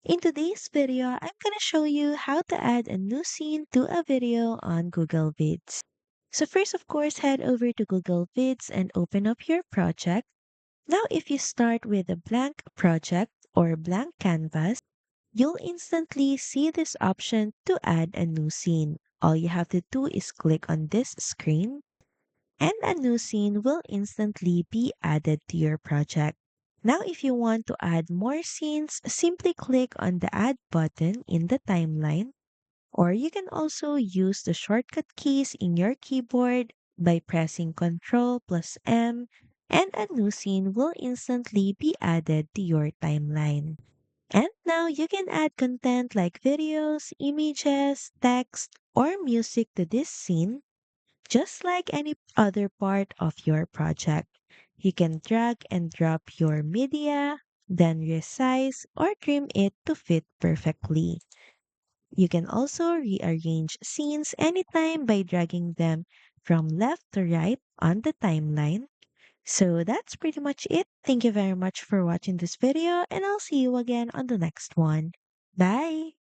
In today's video, I'm gonna show you how to add a new scene to a video on Google Vids. So first, of course, head over to Google Vids and open up your project. Now, if you start with a blank project or blank canvas, you'll instantly see this option to add a new scene. All you have to do is click on this screen and a new scene will instantly be added to your project. Now, if you want to add more scenes, simply click on the Add button in the timeline, or you can also use the shortcut keys in your keyboard by pressing Ctrl plus M, and a new scene will instantly be added to your timeline. And now you can add content like videos, images, text, or music to this scene just like any other part of your project. You can drag and drop your media, then resize or trim it to fit perfectly. You can also rearrange scenes anytime by dragging them from left to right on the timeline. So that's pretty much it. Thank you very much for watching this video and I'll see you again on the next one. Bye!